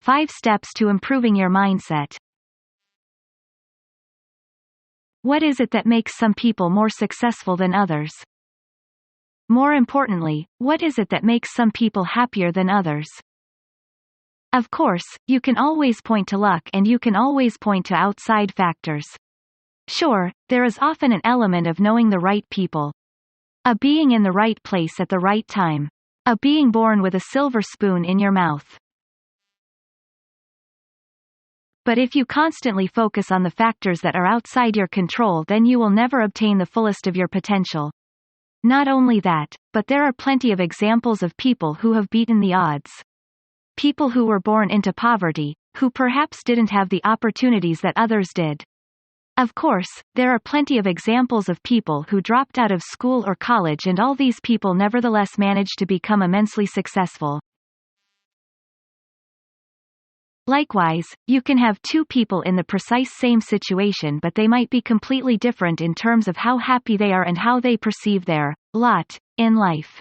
5 steps to improving your mindset. What is it that makes some people more successful than others? More importantly, what is it that makes some people happier than others? Of course, you can always point to luck and you can always point to outside factors. Sure, there is often an element of knowing the right people. A being in the right place at the right time. A being born with a silver spoon in your mouth. But if you constantly focus on the factors that are outside your control, then you will never obtain the fullest of your potential. Not only that, but there are plenty of examples of people who have beaten the odds. People who were born into poverty, who perhaps didn't have the opportunities that others did. Of course, there are plenty of examples of people who dropped out of school or college, and all these people nevertheless managed to become immensely successful. Likewise, you can have two people in the precise same situation, but they might be completely different in terms of how happy they are and how they perceive their lot in life.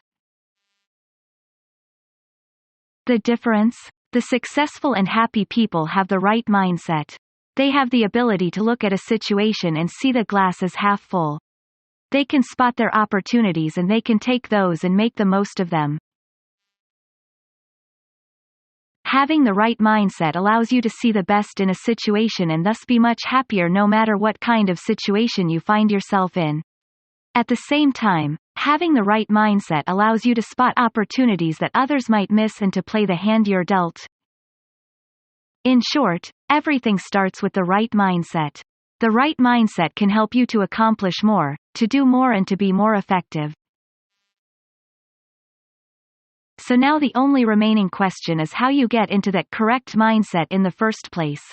The difference? The successful and happy people have the right mindset. They have the ability to look at a situation and see the glass as half full. They can spot their opportunities and they can take those and make the most of them. Having the right mindset allows you to see the best in a situation and thus be much happier no matter what kind of situation you find yourself in. At the same time, having the right mindset allows you to spot opportunities that others might miss and to play the hand you're dealt. In short, everything starts with the right mindset. The right mindset can help you to accomplish more, to do more, and to be more effective. So now the only remaining question is how you get into that correct mindset in the first place.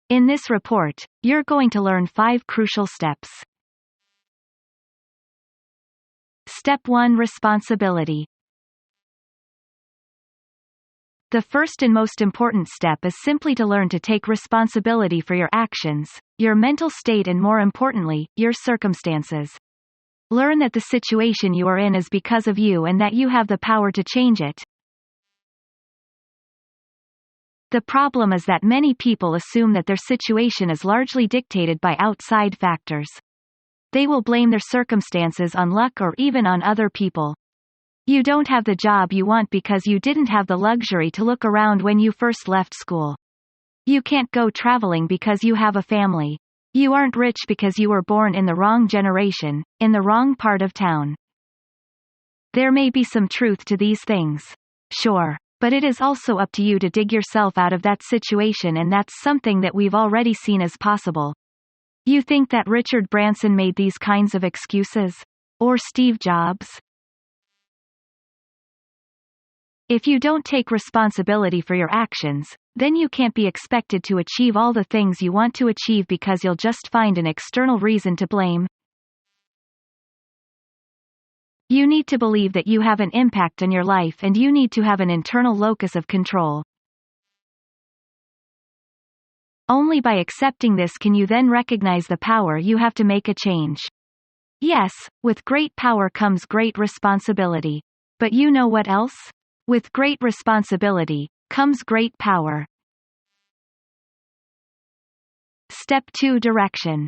In this report, you're going to learn 5 crucial steps. Step 1: Responsibility. The first and most important step is simply to learn to take responsibility for your actions, your mental state, and more importantly, your circumstances. Learn that the situation you are in is because of you and that you have the power to change it. The problem is that many people assume that their situation is largely dictated by outside factors. They will blame their circumstances on luck or even on other people. You don't have the job you want because you didn't have the luxury to look around when you first left school. You can't go traveling because you have a family. You aren't rich because you were born in the wrong generation, in the wrong part of town. There may be some truth to these things. Sure. But it is also up to you to dig yourself out of that situation, and that's something that we've already seen as possible. You think that Richard Branson made these kinds of excuses? Or Steve Jobs? If you don't take responsibility for your actions, then you can't be expected to achieve all the things you want to achieve because you'll just find an external reason to blame. You need to believe that you have an impact on your life, and you need to have an internal locus of control. Only by accepting this can you then recognize the power you have to make a change. Yes, with great power comes great responsibility. But you know what else? With great responsibility comes great power. Step 2: Direction.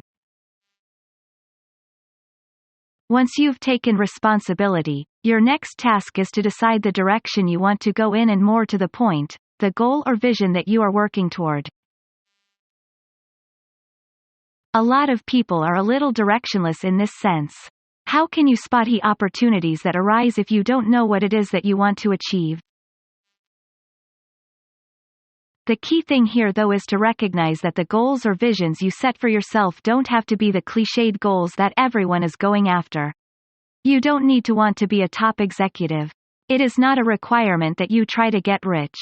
Once you've taken responsibility, your next task is to decide the direction you want to go in, and more to the point, the goal or vision that you are working toward. A lot of people are a little directionless in this sense. How can you spot the opportunities that arise if you don't know what it is that you want to achieve? The key thing here, though, is to recognize that the goals or visions you set for yourself don't have to be the cliched goals that everyone is going after. You don't need to want to be a top executive. It is not a requirement that you try to get rich.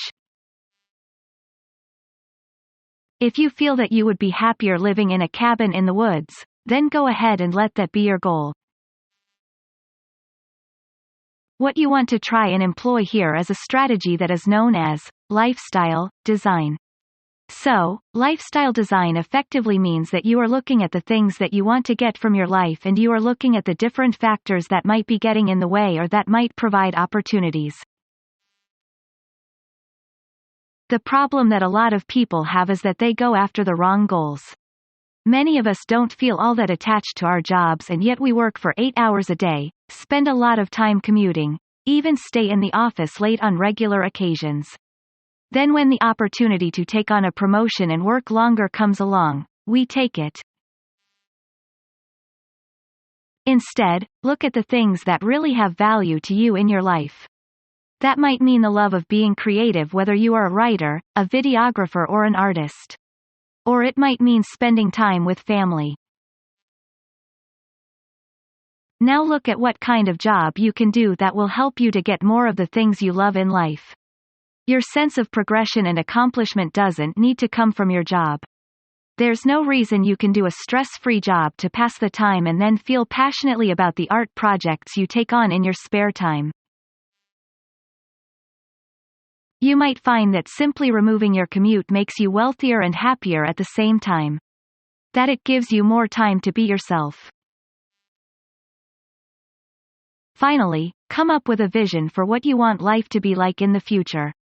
If you feel that you would be happier living in a cabin in the woods, then go ahead and let that be your goal. What you want to try and employ here is a strategy that is known as lifestyle design. So, lifestyle design effectively means that you are looking at the things that you want to get from your life, and you are looking at the different factors that might be getting in the way or that might provide opportunities. The problem that a lot of people have is that they go after the wrong goals. Many of us don't feel all that attached to our jobs, and yet we work for 8 hours a day, spend a lot of time commuting, even stay in the office late on regular occasions. Then when the opportunity to take on a promotion and work longer comes along, we take it. Instead, look at the things that really have value to you in your life. That might mean the love of being creative, whether you are a writer, a videographer, or an artist. Or it might mean spending time with family. Now look at what kind of job you can do that will help you to get more of the things you love in life. Your sense of progression and accomplishment doesn't need to come from your job. There's no reason you can do a stress-free job to pass the time and then feel passionately about the art projects you take on in your spare time. You might find that simply removing your commute makes you wealthier and happier at the same time. That it gives you more time to be yourself. Finally, come up with a vision for what you want life to be like in the future.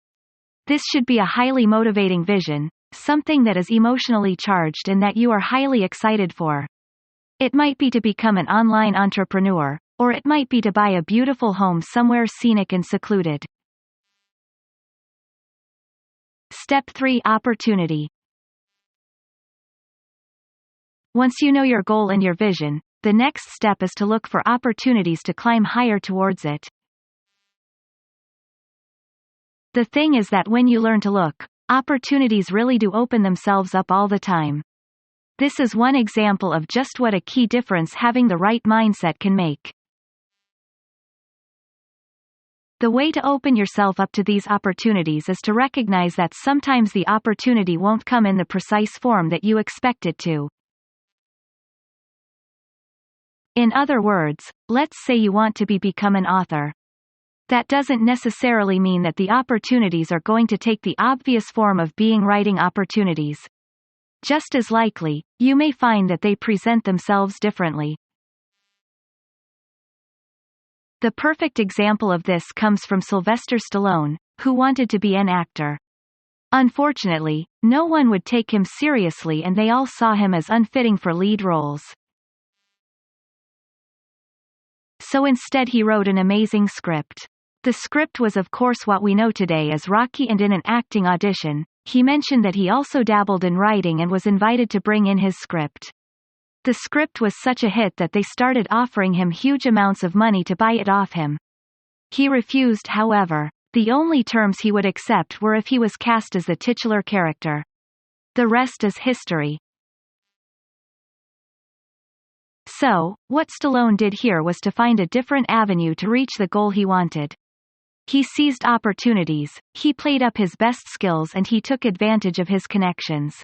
This should be a highly motivating vision, something that is emotionally charged and that you are highly excited for. It might be to become an online entrepreneur, or it might be to buy a beautiful home somewhere scenic and secluded. Step 3: Opportunity. Once you know your goal and your vision, the next step is to look for opportunities to climb higher towards it. The thing is that when you learn to look, opportunities really do open themselves up all the time. This is one example of just what a key difference having the right mindset can make. The way to open yourself up to these opportunities is to recognize that sometimes the opportunity won't come in the precise form that you expect it to. In other words, let's say you want to become an author. That doesn't necessarily mean that the opportunities are going to take the obvious form of being writing opportunities. Just as likely, you may find that they present themselves differently. The perfect example of this comes from Sylvester Stallone, who wanted to be an actor. Unfortunately, no one would take him seriously and they all saw him as unfitting for lead roles. So instead he wrote an amazing script. The script was of course what we know today as Rocky, and in an acting audition, he mentioned that he also dabbled in writing and was invited to bring in his script. The script was such a hit that they started offering him huge amounts of money to buy it off him. He refused, however. The only terms he would accept were if he was cast as the titular character. The rest is history. So, what Stallone did here was to find a different avenue to reach the goal he wanted. He seized opportunities, he played up his best skills, and he took advantage of his connections.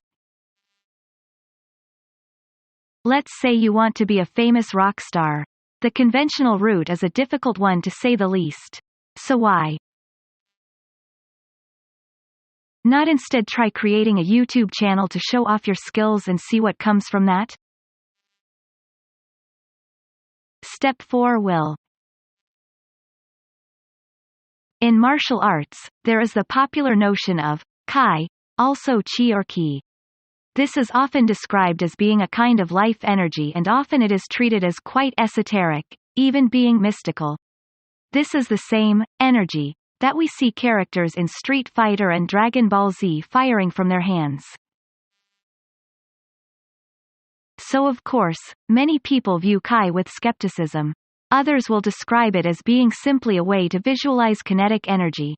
Let's say you want to be a famous rock star. The conventional route is a difficult one to say the least. So why not instead try creating a YouTube channel to show off your skills and see what comes from that? Step 4: Will. In martial arts, there is the popular notion of Kai, also Chi or Ki. This is often described as being a kind of life energy, and often it is treated as quite esoteric, even being mystical. This is the same energy that we see characters in Street Fighter and Dragon Ball Z firing from their hands. So of course, many people view Kai with skepticism. Others will describe it as being simply a way to visualize kinetic energy.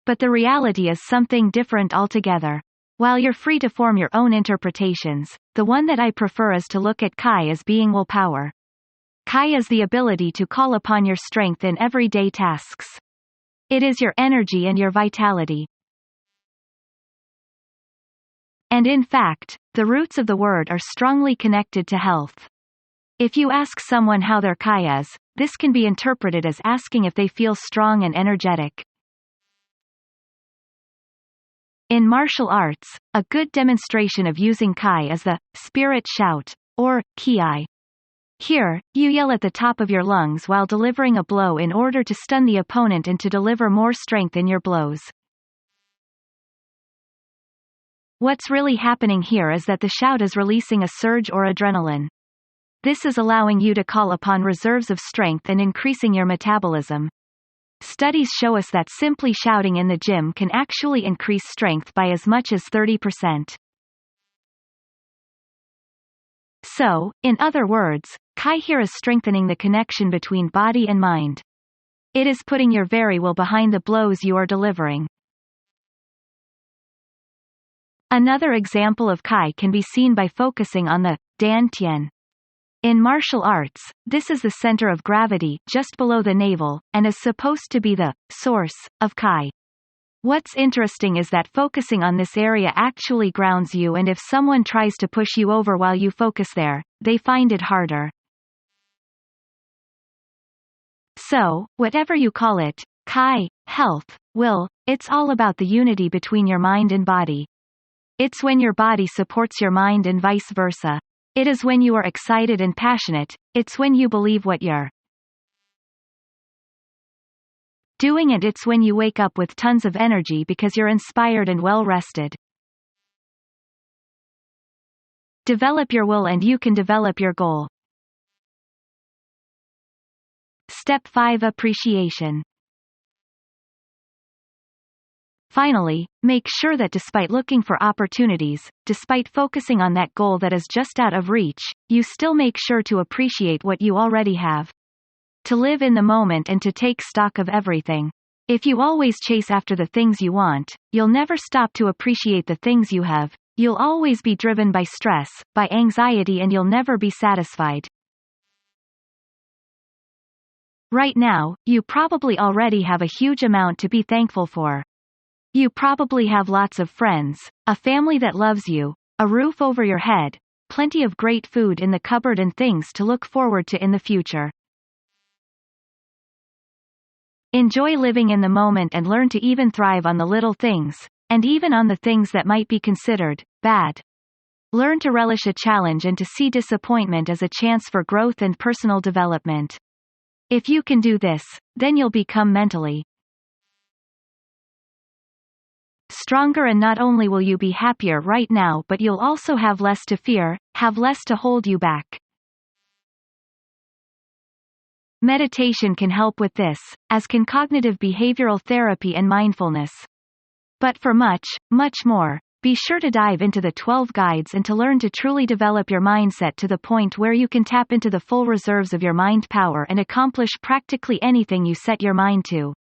But the reality is something different altogether. While you're free to form your own interpretations, the one that I prefer is to look at Kai as being willpower. Kai is the ability to call upon your strength in everyday tasks. It is your energy and your vitality. And in fact, the roots of the word are strongly connected to health. If you ask someone how their Kai is, this can be interpreted as asking if they feel strong and energetic. In martial arts, a good demonstration of using Kai is the spirit shout, or Ki. Here, you yell at the top of your lungs while delivering a blow in order to stun the opponent and to deliver more strength in your blows. What's really happening here is that the shout is releasing a surge or adrenaline. This is allowing you to call upon reserves of strength and increasing your metabolism. Studies show us that simply shouting in the gym can actually increase strength by as much as 30%. So, in other words, Kai here is strengthening the connection between body and mind. It is putting your very will behind the blows you are delivering. Another example of Kai can be seen by focusing on the Dan Tian. In martial arts, this is the center of gravity just below the navel, and is supposed to be the source of Kai. What's interesting is that focusing on this area actually grounds you, and if someone tries to push you over while you focus there, they find it harder. So, whatever you call it, Kai, health, will, it's all about the unity between your mind and body. It's when your body supports your mind and vice versa. It is when you are excited and passionate, it's when you believe what you're doing, and it's when you wake up with tons of energy because you're inspired and well rested. Develop your will and you can develop your goal. Step 5: Appreciation. Finally, make sure that despite looking for opportunities, despite focusing on that goal that is just out of reach, you still make sure to appreciate what you already have. To live in the moment and to take stock of everything. If you always chase after the things you want, you'll never stop to appreciate the things you have. You'll always be driven by stress, by anxiety, and you'll never be satisfied. Right now, you probably already have a huge amount to be thankful for. You probably have lots of friends, a family that loves you, a roof over your head, plenty of great food in the cupboard, and things to look forward to in the future. Enjoy living in the moment and learn to even thrive on the little things, and even on the things that might be considered bad. Learn to relish a challenge and to see disappointment as a chance for growth and personal development. If you can do this, then you'll become mentally stronger, and not only will you be happier right now, but you'll also have less to fear, have less to hold you back. Meditation can help with this, as can cognitive behavioral therapy and mindfulness. But for much, much more, be sure to dive into the 12 guides and to learn to truly develop your mindset to the point where you can tap into the full reserves of your mind power and accomplish practically anything you set your mind to.